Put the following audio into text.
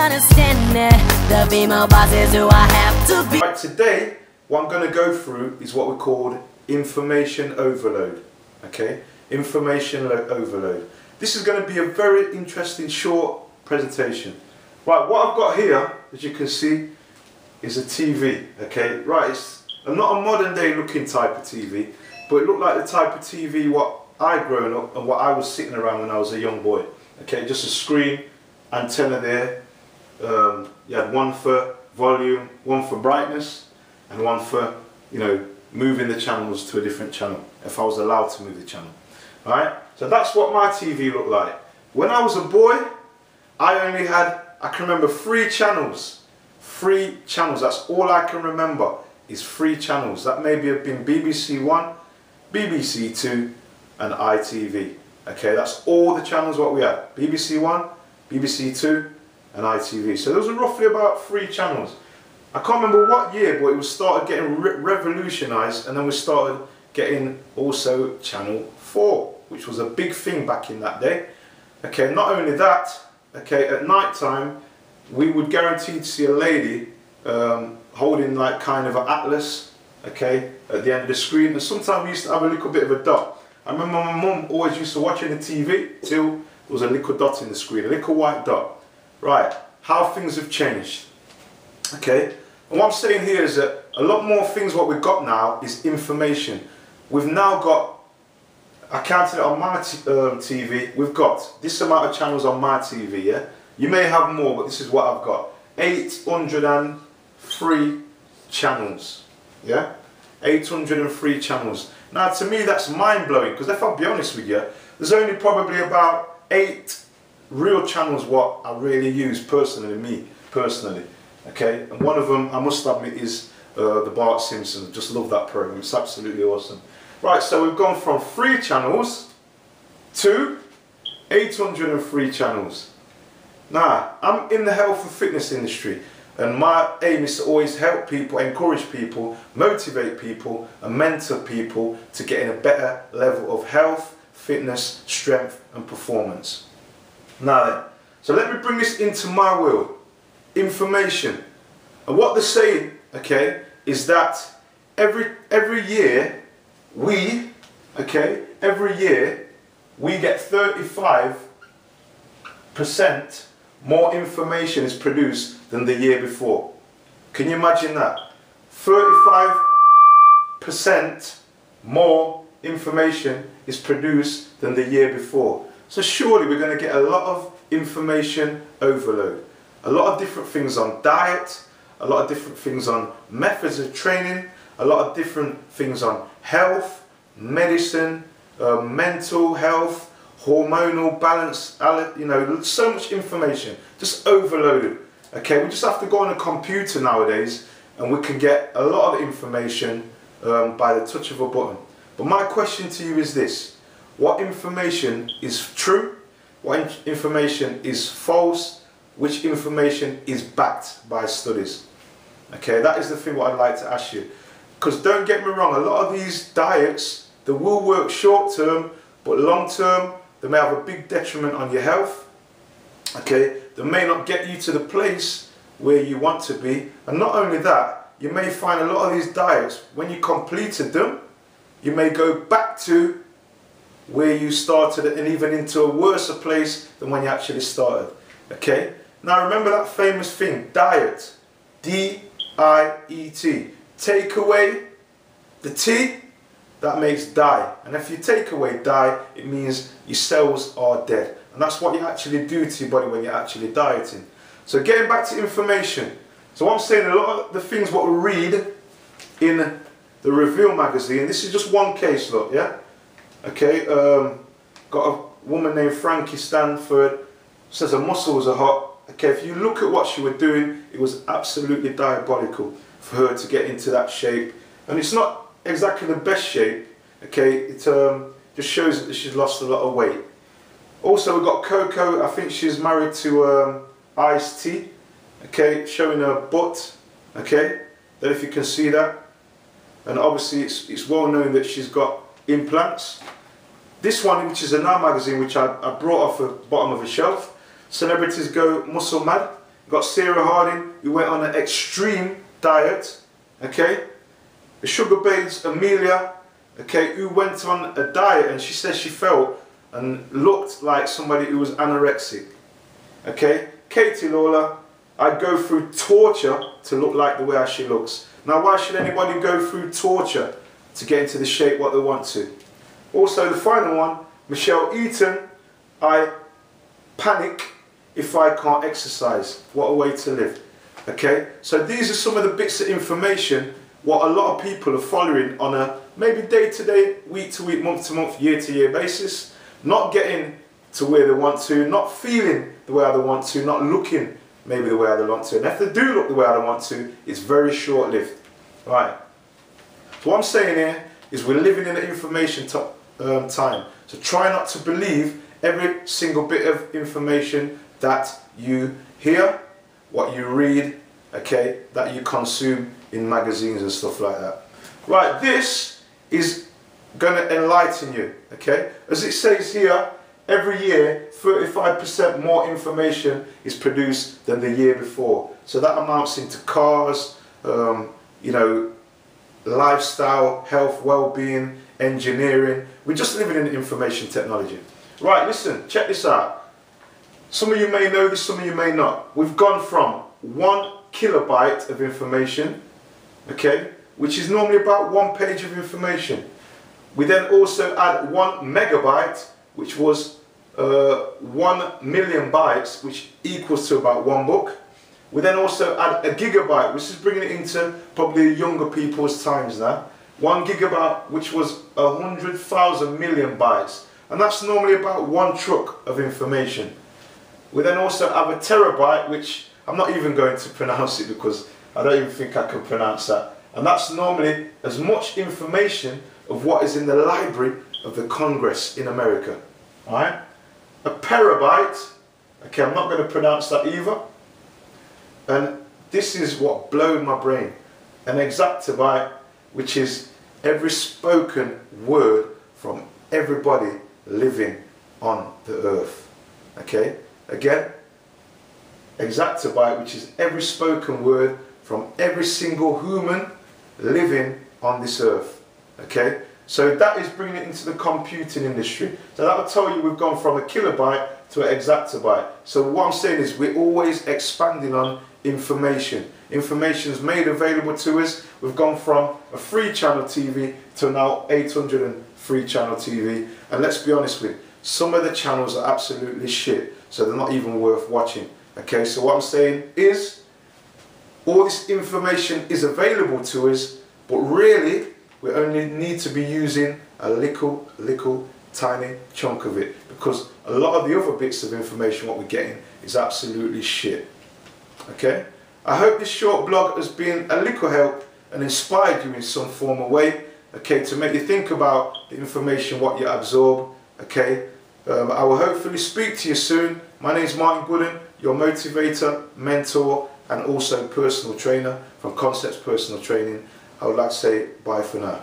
understand it. The female boss is who I have to be. Right, today, what I'm going to go through is what we call information overload. Okay, information overload. This is going to be a very interesting short presentation. Right, what I've got here, as you can see, is a TV. Okay, right, it's not a modern day looking type of TV, but it looked like the type of TV what I'd grown up and what I was sitting around when I was a young boy. Okay, just a screen, antenna there. You had one for volume, one for brightness, and one for, you know, moving the channels to a different channel, if I was allowed to move the channel. Alright, so that's what my TV looked like. When I was a boy, I only had, I can remember 3 channels. 3 channels, that's all I can remember, is 3 channels. That maybe have been BBC One, BBC Two, and ITV. Okay, that's all the channels what we had. BBC One, BBC Two, and ITV. So those are roughly about 3 channels. I can't remember what year, but it was started getting revolutionised, and then we started getting also Channel 4, which was a big thing back in that day. Okay, not only that, okay, at night time, we would guarantee to see a lady holding like kind of an atlas, okay, at the end of the screen, and sometimes we used to have a little bit of a dot. I remember my mum always used to watching the TV till there was a little dot in the screen, a little white dot. Right, how things have changed. Okay, and what I'm saying here is that a lot more things what we've got now is information. We've now got, I counted it on my TV, we've got this amount of channels on my TV, yeah? You may have more, but this is what I've got. 803 channels, yeah? 803 channels. Now to me that's mind-blowing, because if I'll be honest with you, there's only probably about 8 real channels what I really use personally, me personally. Okay, and one of them I must admit is the Bart Simpson. Just love that program, it's absolutely awesome. Right, so we've gone from 3 channels to 803 channels. Now, I'm in the health and fitness industry, and my aim is to always help people, encourage people, motivate people, and mentor people to get in a better level of health, fitness, strength, and performance. Now then, so let me bring this into my world. Information. And what they're saying, okay, is that every year we get 35% more information is produced than the year before. Can you imagine that? 35% more information is produced than the year before. So surely we're going to get a lot of information overload. A lot of different things on diet, a lot of different things on methods of training, a lot of different things on health, medicine, mental health, hormonal balance, you know, so much information, just overloaded. Okay, we just have to go on a computer nowadays and we can get a lot of information by the touch of a button. But my question to you is this: what information is true? What information is false? Which information is backed by studies? Okay, that is the thing what I'd like to ask you. Because don't get me wrong, a lot of these diets, they will work short term, but long term, they may have a big detriment on your health. Okay, they may not get you to the place where you want to be. And not only that, you may find a lot of these diets, when you completed them, you may go back to where you started and even into a worse place than when you actually started. Okay, now remember that famous thing, diet, D-I-E-T. Take away the T, that makes die. And if you take away die, it means your cells are dead. And that's what you actually do to your body when you're actually dieting. So getting back to information. So what I'm saying, a lot of the things what we read in the Reveal magazine, this is just one case, look, yeah? Okay, got a woman named Frankie Stanford, says her muscles are hot. Okay, if you look at what she was doing, it was absolutely diabolical for her to get into that shape. And it's not exactly the best shape, okay, it just shows that she's lost a lot of weight. Also we've got Coco, I think she's married to Ice-T, okay, showing her butt, okay, don't know if you can see that. And obviously it's well known that she's got implants. This one, which is a Now magazine, which I brought off the bottom of a shelf, Celebrities Go Muscle Mad. You've got Sarah Harding, who went on an extreme diet, okay? The Sugar Babes Amelia, okay, who went on a diet and she says she felt and looked like somebody who was anorexic, okay? Katie Lawler, I'd go through torture to look like the way she looks. Now, why should anybody go through torture to get into the shape what they want to? Also, the final one, Michelle Eaton, I panic if I can't exercise. What a way to live. Okay, so these are some of the bits of information what a lot of people are following on a maybe day-to-day, week-to-week, month-to-month, year-to-year basis. Not getting to where they want to, not feeling the way they want to, not looking maybe the way they want to. And if they do look the way they want to, it's very short-lived. Right. So what I'm saying here is we're living in an information time. So try not to believe every single bit of information that you hear, what you read, okay, that you consume in magazines and stuff like that. Right, this is going to enlighten you, okay? As it says here, every year 35% more information is produced than the year before. So that amounts into cars, you know, lifestyle, health, well-being, engineering. We're just living in information technology. Right, listen, check this out. Some of you may know this, some of you may not. We've gone from 1 kilobyte of information, okay, which is normally about 1 page of information. We then also add 1 megabyte, which was 1 million bytes, which equals to about 1 book. We then also add a gigabyte, which is bringing it into probably younger people's times now. 1 gigabyte, which was 100,000 million bytes. And that's normally about 1 truck of information. We then also have a terabyte, which I'm not even going to pronounce it because I don't even think I can pronounce that. And that's normally as much information of what is in the Library of the Congress in America. Alright? A petabyte, okay, I'm not going to pronounce that either. And this is what blew my brain. An exabyte, which is every spoken word from everybody living on the earth. Okay? Again, exabyte, which is every spoken word from every single human living on this earth. Okay? So that is bringing it into the computing industry. So that will tell you we've gone from a kilobyte to an exabyte. So what I'm saying is we're always expanding on information. Information is made available to us. We've gone from a 3-channel TV to now 803 channel TV. And let's be honest with you, some of the channels are absolutely shit. So they're not even worth watching. Okay, so what I'm saying is all this information is available to us, but really we only need to be using a little tiny chunk of it, because a lot of the other bits of information what we're getting is absolutely shit. Okay, I hope this short blog has been a little help and inspired you in some form or way, okay, to make you think about the information what you absorb. Okay, I will hopefully speak to you soon. My name is Martin Gooden, your motivator, mentor and also personal trainer from Concepts Personal Training. I would like to say bye for now.